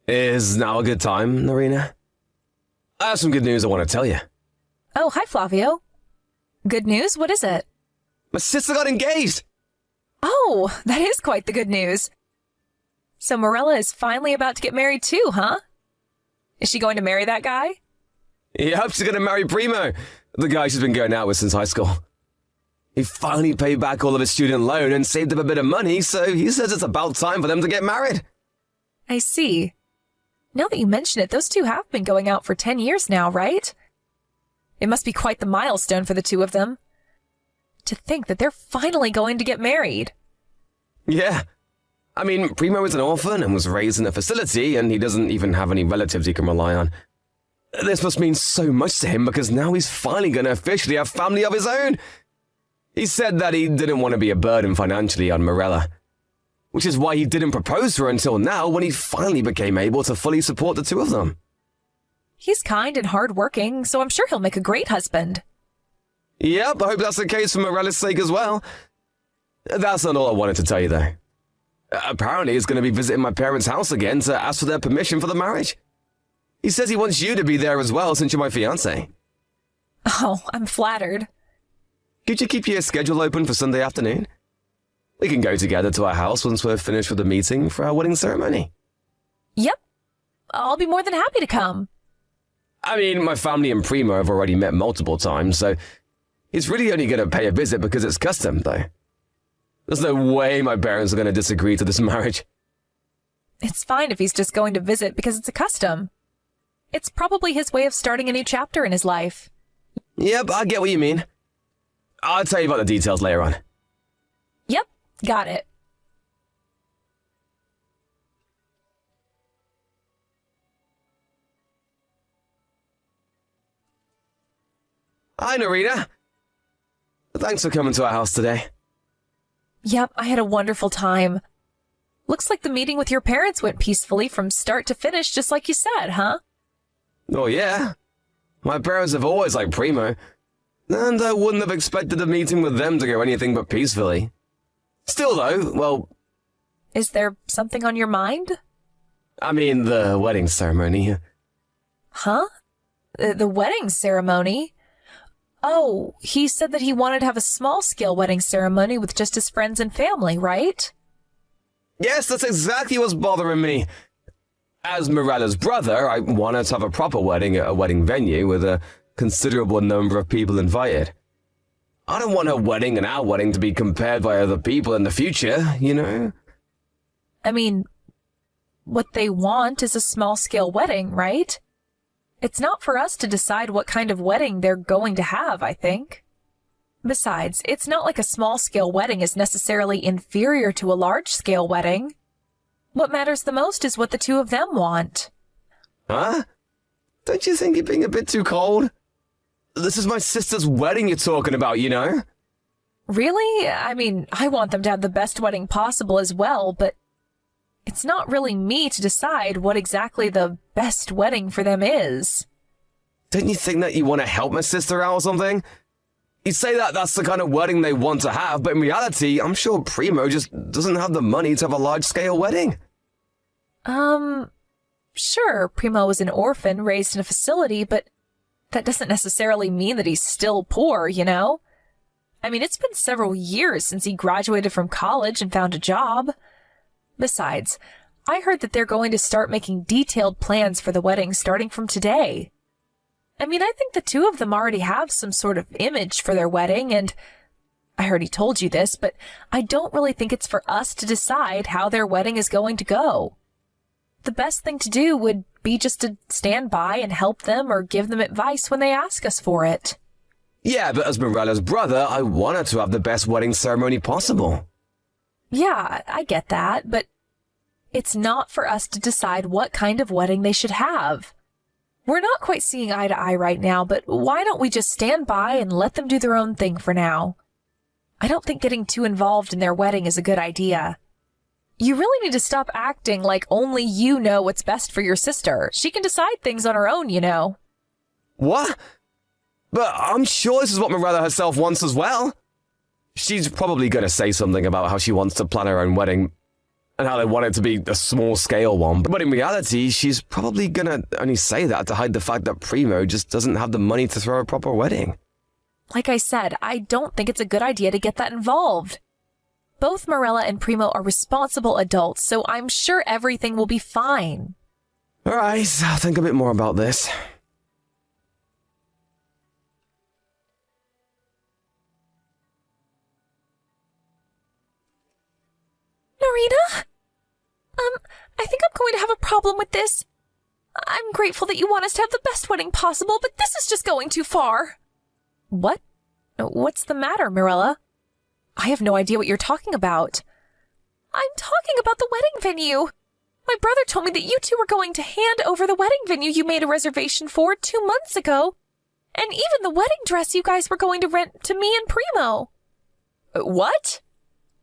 Is now a good time, Narina? I have some good news I want to tell you. Oh, hi, Flavio. Good news? What is it? My sister got engaged! Oh, that is quite the good news. So Morella is finally about to get married too, huh? Is she going to marry that guy? Yep, she's gonna marry Primo, the guy she's been going out with since high school. He finally paid back all of his student loan and saved up a bit of money, so he says it's about time for them to get married. I see. Now that you mention it, those two have been going out for 10 years now, right? It must be quite the milestone for the two of them. To think that they're finally going to get married. Yeah. I mean, Primo is an orphan and was raised in a facility, and he doesn't even have any relatives he can rely on. This must mean so much to him because now he's finally going to officially have family of his own. He said that he didn't want to be a burden financially on Morella, which is why he didn't propose to her until now when he finally became able to fully support the two of them. He's kind and hardworking, so I'm sure he'll make a great husband. Yep, I hope that's the case for Morella's sake as well. That's not all I wanted to tell you, though. Apparently, he's going to be visiting my parents' house again to ask for their permission for the marriage. He says he wants you to be there as well since you're my fiancé. Oh, I'm flattered. Could you keep your schedule open for Sunday afternoon? We can go together to our house once we're finished with the meeting for our wedding ceremony. Yep. I'll be more than happy to come. I mean, my family and Primo have already met multiple times, so he's really only going to pay a visit because it's custom, though. There's no way my parents are going to disagree to this marriage. It's fine if he's just going to visit because it's a custom. It's probably his way of starting a new chapter in his life. Yep, I get what you mean. I'll tell you about the details later on. Yep, got it. Hi, Narita. Thanks for coming to our house today. Yep, I had a wonderful time. Looks like the meeting with your parents went peacefully from start to finish, just like you said, huh? Oh, yeah. My parents have always liked Primo, and I wouldn't have expected the meeting with them to go anything but peacefully. Still, though, well... Is there something on your mind? I mean, the wedding ceremony. Huh? The wedding ceremony? Oh, he said that he wanted to have a small-scale wedding ceremony with just his friends and family, right? Yes, that's exactly what's bothering me. As Morella's brother, I wanted to have a proper wedding at a wedding venue with a considerable number of people invited. I don't want her wedding and our wedding to be compared by other people in the future, you know? I mean, what they want is a small-scale wedding, right? It's not for us to decide what kind of wedding they're going to have, I think. Besides, it's not like a small-scale wedding is necessarily inferior to a large-scale wedding. What matters the most is what the two of them want. Huh? Don't you think you're being a bit too cold? This is my sister's wedding you're talking about, you know? Really? I mean, I want them to have the best wedding possible as well, but it's not really me to decide what exactly the best wedding for them is. Don't you think that you want to help my sister out or something? You say that that's the kind of wedding they want to have, but in reality, I'm sure Primo just doesn't have the money to have a large-scale wedding. Sure, Primo was an orphan raised in a facility, but that doesn't necessarily mean that he's still poor, you know? I mean, it's been several years since he graduated from college and found a job. Besides, I heard that they're going to start making detailed plans for the wedding starting from today. I mean, I think the two of them already have some sort of image for their wedding, and I heard he told you this, but I don't really think it's for us to decide how their wedding is going to go. The best thing to do would be just to stand by and help them or give them advice when they ask us for it. Yeah, but as Morella's brother, I wanted to have the best wedding ceremony possible. Yeah, I get that, but it's not for us to decide what kind of wedding they should have. We're not quite seeing eye to eye right now, but why don't we just stand by and let them do their own thing for now? I don't think getting too involved in their wedding is a good idea. You really need to stop acting like only you know what's best for your sister. She can decide things on her own, you know. What? But I'm sure this is what Morella herself wants as well. She's probably going to say something about how she wants to plan her own wedding. and how they want it to be a small-scale one. But in reality, she's probably gonna only say that to hide the fact that Primo just doesn't have the money to throw a proper wedding. Like I said, I don't think it's a good idea to get that involved. Both Morella and Primo are responsible adults, so I'm sure everything will be fine. All right, I'll think a bit more about this. Narita? I think I'm going to have a problem with this. I'm grateful that you want us to have the best wedding possible, but this is just going too far. What? What's the matter, Morella? I have no idea what you're talking about. I'm talking about the wedding venue. My brother told me that you two were going to hand over the wedding venue you made a reservation for 2 months ago, and even the wedding dress you guys were going to rent to me and Primo. What?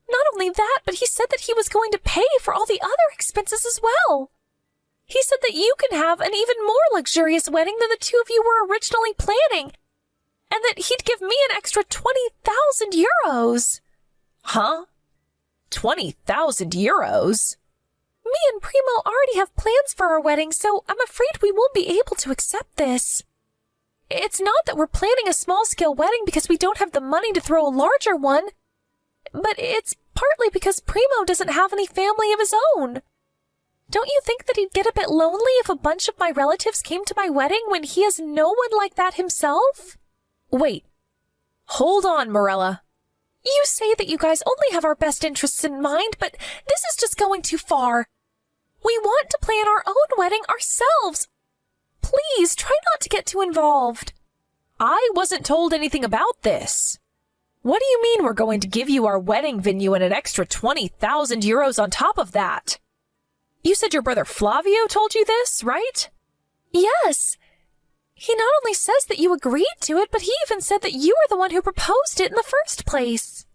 Not only that, but he said that he was going to pay for all the other expenses as well. He said that you can have an even more luxurious wedding than the two of you were originally planning, and that he'd give me an extra 20,000 euros. Huh? 20,000 euros? Me and Primo already have plans for our wedding, so I'm afraid we won't be able to accept this. It's not that we're planning a small-scale wedding because we don't have the money to throw a larger one, but it's partly because Primo doesn't have any family of his own. Don't you think that he'd get a bit lonely if a bunch of my relatives came to my wedding when he has no one like that himself? Wait. Hold on, Morella. You say that you guys only have our best interests in mind, but this is just going too far. We want to plan our own wedding ourselves. Please, try not to get too involved. I wasn't told anything about this. What do you mean we're going to give you our wedding venue and an extra 20,000 euros on top of that? You said your brother Flavio told you this, right? Yes. He not only says that you agreed to it, but he even said that you were the one who proposed it in the first place.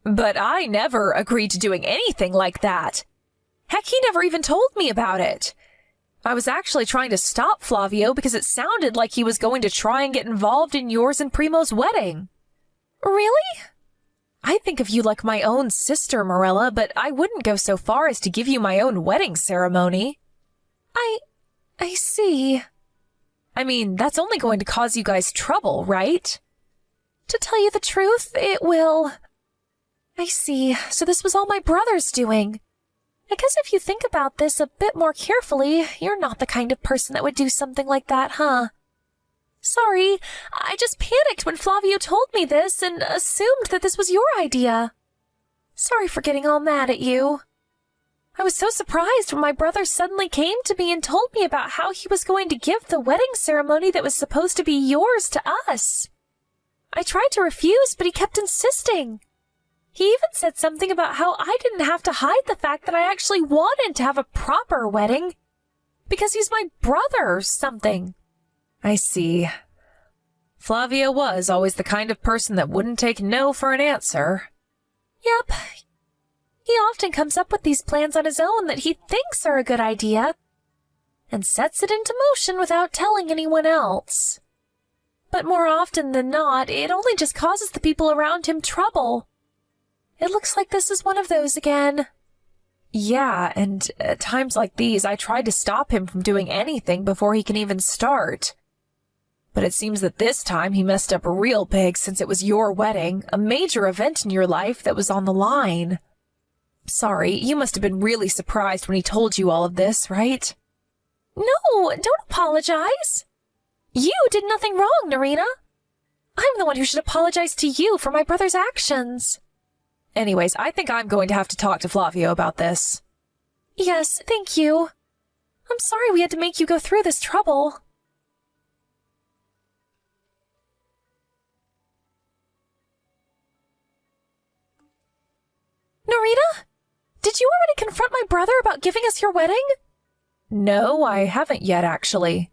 But I never agreed to doing anything like that. Heck, he never even told me about it. I was actually trying to stop Flavio because it sounded like he was going to try and get involved in yours and Primo's wedding. Really? I think of you like my own sister, Morella, but I wouldn't go so far as to give you my own wedding ceremony. I see. I mean, that's only going to cause you guys trouble, right? To tell you the truth, it will. I see. So this was all my brother's doing. I guess if you think about this a bit more carefully, you're not the kind of person that would do something like that, huh? Sorry, I just panicked when Flavio told me this and assumed that this was your idea. Sorry for getting all mad at you. I was so surprised when my brother suddenly came to me and told me about how he was going to give the wedding ceremony that was supposed to be yours to us. I tried to refuse, but he kept insisting. He even said something about how I didn't have to hide the fact that I actually wanted to have a proper wedding, because he's my brother or something. I see. Flavio was always the kind of person that wouldn't take no for an answer. Yep. He often comes up with these plans on his own that he thinks are a good idea, and sets it into motion without telling anyone else. But more often than not, it only just causes the people around him trouble. It looks like this is one of those again. Yeah, and at times like these, I tried to stop him from doing anything before he can even start. But it seems that this time he messed up real big since it was your wedding, a major event in your life that was on the line. Sorry, you must have been really surprised when he told you all of this, right? No, don't apologize. You did nothing wrong, Narita. I'm the one who should apologize to you for my brother's actions. Anyways, I think I'm going to have to talk to Flavio about this. Yes, thank you. I'm sorry we had to make you go through this trouble. Narita? Did you already confront my brother about giving us your wedding? No, I haven't yet, actually.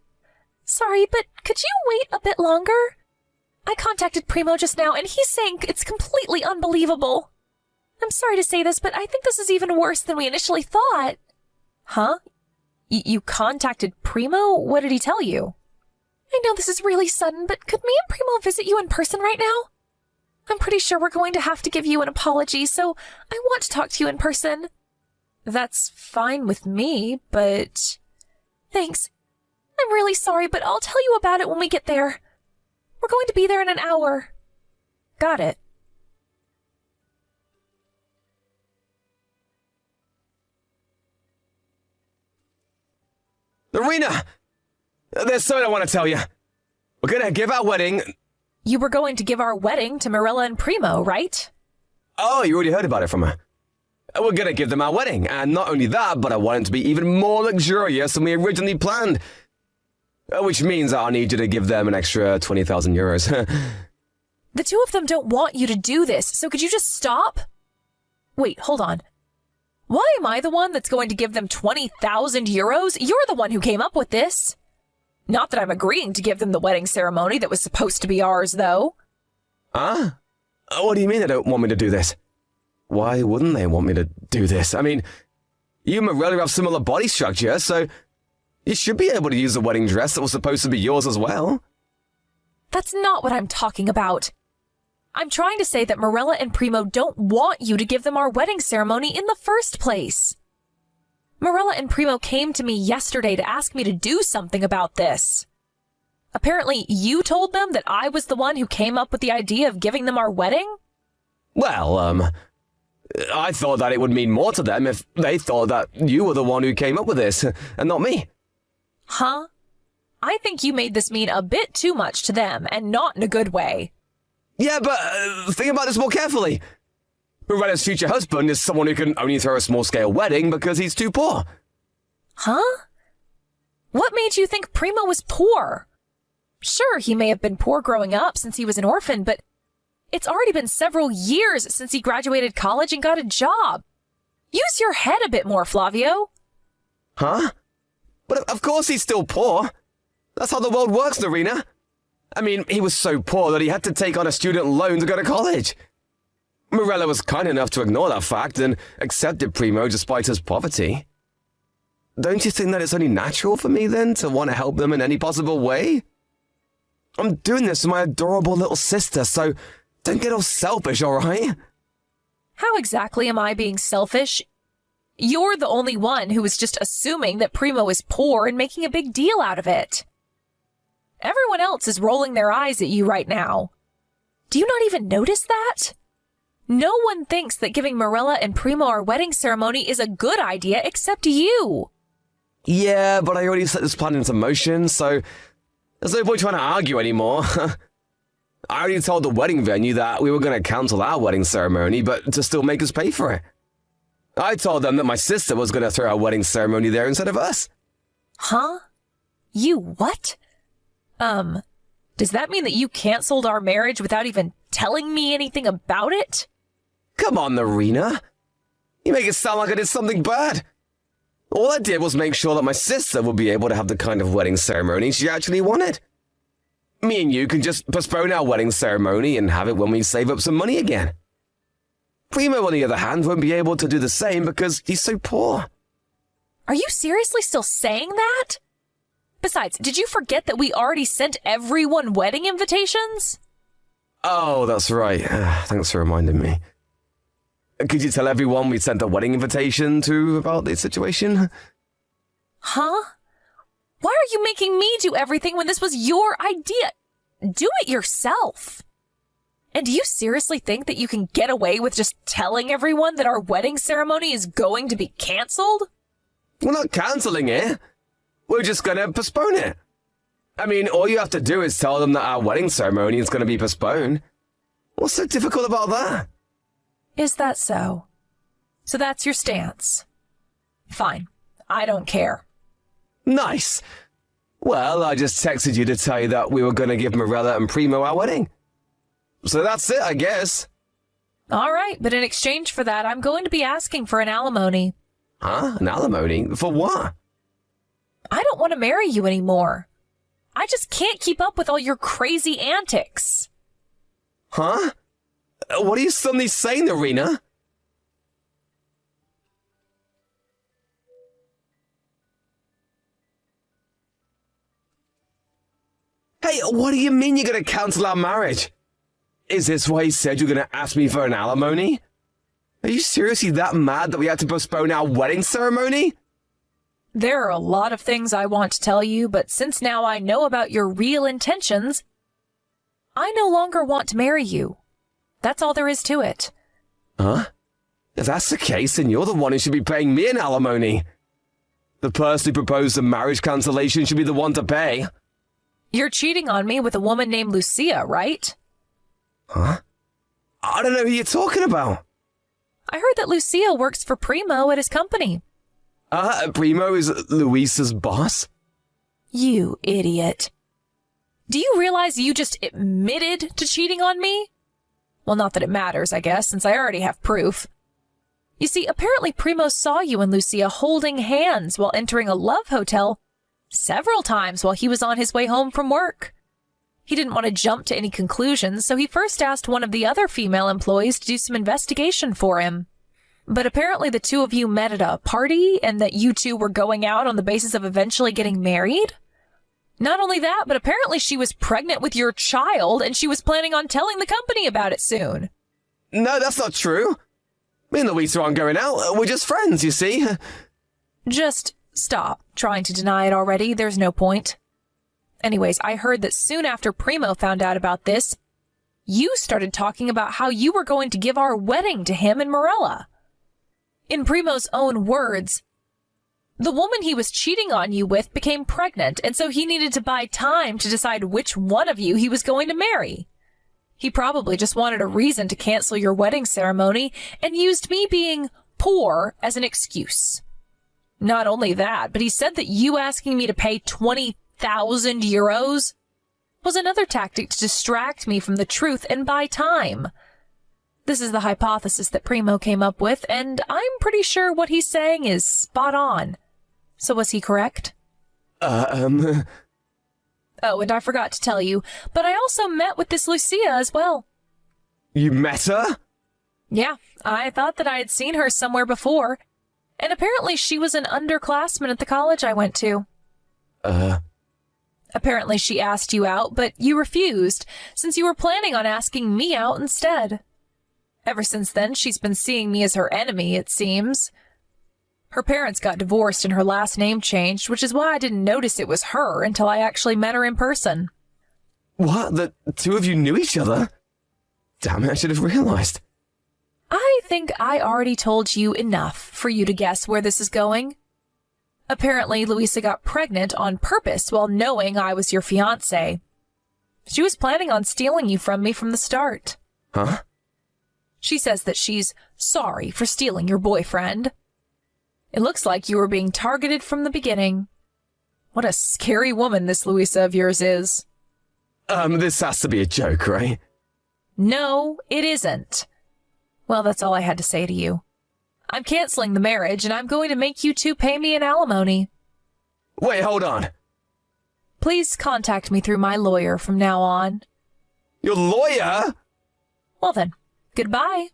Sorry, but could you wait a bit longer? I contacted Primo just now, and he's saying it's completely unbelievable. I'm sorry to say this, but I think this is even worse than we initially thought. Huh? You contacted Primo? What did he tell you? I know this is really sudden, but could me and Primo visit you in person right now? I'm pretty sure we're going to have to give you an apology, so I want to talk to you in person. That's fine with me, but... Thanks. I'm really sorry, but I'll tell you about it when we get there. We're going to be there in an hour. Got it. Irina! There's something I want to tell you. We're gonna give our wedding... You were going to give our wedding to Marilla and Primo, right? Oh, you already heard about it from her. We're gonna give them our wedding, and not only that, but I want it to be even more luxurious than we originally planned. Which means I'll need you to give them an extra 20,000 euros. The two of them don't want you to do this, so could you just stop? Wait, hold on. Why am I the one that's going to give them 20,000 euros? You're the one who came up with this. Not that I'm agreeing to give them the wedding ceremony that was supposed to be ours, though. Huh? What do you mean they don't want me to do this? Why wouldn't they want me to do this? I mean, you and Marilla have similar body structure, so you should be able to use the wedding dress that was supposed to be yours as well. That's not what I'm talking about. I'm trying to say that Marilla and Primo don't want you to give them our wedding ceremony in the first place. Marilla and Primo came to me yesterday to ask me to do something about this. Apparently, you told them that I was the one who came up with the idea of giving them our wedding? Well, I thought that it would mean more to them if they thought that you were the one who came up with this, and not me. Huh? I think you made this mean a bit too much to them, and not in a good way. Yeah, but think about this more carefully. Morella's future husband is someone who can only throw a small-scale wedding because he's too poor. Huh? What made you think Primo was poor? Sure, he may have been poor growing up since he was an orphan, but it's already been several years since he graduated college and got a job. Use your head a bit more, Flavio. Huh? But of course he's still poor. That's how the world works, Irina. I mean, he was so poor that he had to take on a student loan to go to college. Marilla was kind enough to ignore that fact and accepted Primo despite his poverty. Don't you think that it's only natural for me, then, to want to help them in any possible way? I'm doing this for my adorable little sister, so don't get all selfish, all right? How exactly am I being selfish? You're the only one who is just assuming that Primo is poor and making a big deal out of it. Everyone else is rolling their eyes at you right now. Do you not even notice that? No one thinks that giving Marilla and Primo our wedding ceremony is a good idea except you. Yeah, but I already set this plan into motion, so there's no point trying to argue anymore. I already told the wedding venue that we were going to cancel our wedding ceremony, but to still make us pay for it. I told them that my sister was going to throw our wedding ceremony there instead of us. Huh? You what? Does that mean that you canceled our marriage without even telling me anything about it? Come on, Irina. You make it sound like I did something bad. All I did was make sure that my sister would be able to have the kind of wedding ceremony she actually wanted. Me and you can just postpone our wedding ceremony and have it when we save up some money again. Primo, on the other hand, won't be able to do the same because he's so poor. Are you seriously still saying that? Besides, did you forget that we already sent everyone wedding invitations? Oh, that's right. Thanks for reminding me. Could you tell everyone we sent a wedding invitation to about the situation? Huh? Why are you making me do everything when this was your idea? Do it yourself. And do you seriously think that you can get away with just telling everyone that our wedding ceremony is going to be canceled? We're not canceling it. We're just going to postpone it. I mean, all you have to do is tell them that our wedding ceremony is going to be postponed. What's so difficult about that? Is that so? So that's your stance. Fine. I don't care. Nice. Well, I just texted you to tell you that we were going to give Marilla and Primo our wedding. So that's it, I guess. All right, but in exchange for that, I'm going to be asking for an alimony. Huh? An alimony? For what? I don't want to marry you anymore. I just can't keep up with all your crazy antics. Huh? What are you suddenly saying, Irina? Hey, what do you mean you're going to cancel our marriage? Is this why you said you're going to ask me for an alimony? Are you seriously that mad that we had to postpone our wedding ceremony? There are a lot of things I want to tell you, but since now I know about your real intentions, I no longer want to marry you. That's all there is to it. Huh? If that's the case, then you're the one who should be paying me an alimony. The person who proposed the marriage cancellation should be the one to pay. You're cheating on me with a woman named Lucia, right? Huh? I don't know who you're talking about. I heard that Lucia works for Primo at his company. Primo is Luisa's boss? You idiot. Do you realize you just admitted to cheating on me? Well, not that it matters, I guess, since I already have proof. You see, apparently Primo saw you and Lucia holding hands while entering a love hotel several times while he was on his way home from work. He didn't want to jump to any conclusions, so he first asked one of the other female employees to do some investigation for him. But apparently the two of you met at a party and that you two were going out on the basis of eventually getting married. Not only that, but apparently she was pregnant with your child and she was planning on telling the company about it soon. No, that's not true. Me and Luisa aren't going out. We're just friends, you see. Just stop trying to deny it already. There's no point. Anyways, I heard that soon after Primo found out about this, you started talking about how you were going to give our wedding to him and Morella. In Primo's own words, the woman he was cheating on you with became pregnant, and so he needed to buy time to decide which one of you he was going to marry. He probably just wanted a reason to cancel your wedding ceremony and used me being poor as an excuse. Not only that, but he said that you asking me to pay 20,000 euros was another tactic to distract me from the truth and buy time. This is the hypothesis that Primo came up with, and I'm pretty sure what he's saying is spot on. So was he correct? Oh, and I forgot to tell you, but I also met with this Lucia as well. You met her? Yeah, I thought that I had seen her somewhere before, and apparently she was an underclassman at the college I went to. Apparently she asked you out, but you refused, since you were planning on asking me out instead. Ever since then, she's been seeing me as her enemy, it seems. Her parents got divorced and her last name changed, which is why I didn't notice it was her until I actually met her in person. What? The two of you knew each other? Damn it, I should have realized. I think I already told you enough for you to guess where this is going. Apparently, Luisa got pregnant on purpose while knowing I was your fiancé. She was planning on stealing you from me from the start. Huh? She says that she's sorry for stealing your boyfriend. It looks like you were being targeted from the beginning. What a scary woman this Luisa of yours is. This has to be a joke, right? No, it isn't. Well, that's all I had to say to you. I'm canceling the marriage, and I'm going to make you two pay me an alimony. Wait, hold on. Please contact me through my lawyer from now on. Your lawyer? Well then, goodbye.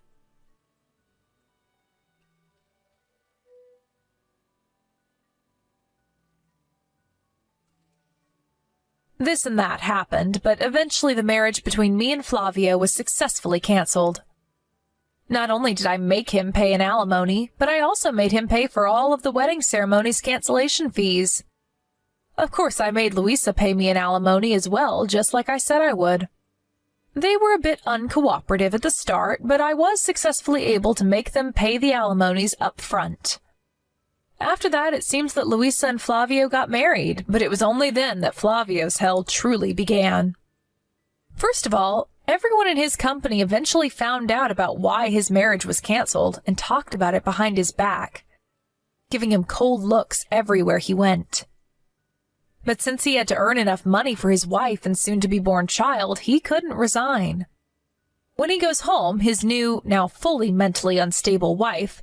This and that happened, but eventually the marriage between me and Flavio was successfully canceled. Not only did I make him pay an alimony, but I also made him pay for all of the wedding ceremony's cancellation fees. Of course, I made Luisa pay me an alimony as well, just like I said I would. They were a bit uncooperative at the start, but I was successfully able to make them pay the alimonies up front. After that, it seems that Luisa and Flavio got married, but it was only then that Flavio's hell truly began. First of all, everyone in his company eventually found out about why his marriage was canceled and talked about it behind his back, giving him cold looks everywhere he went. But since he had to earn enough money for his wife and soon-to-be-born child, he couldn't resign. When he goes home, his new, now fully mentally unstable wife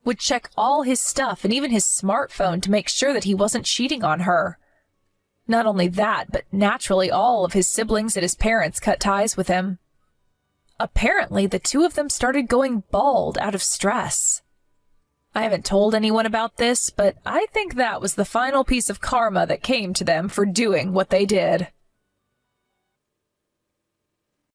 would check all his stuff and even his smartphone to make sure that he wasn't cheating on her. Not only that, but naturally all of his siblings and his parents cut ties with him. Apparently, the two of them started going bald out of stress. I haven't told anyone about this, but I think that was the final piece of karma that came to them for doing what they did.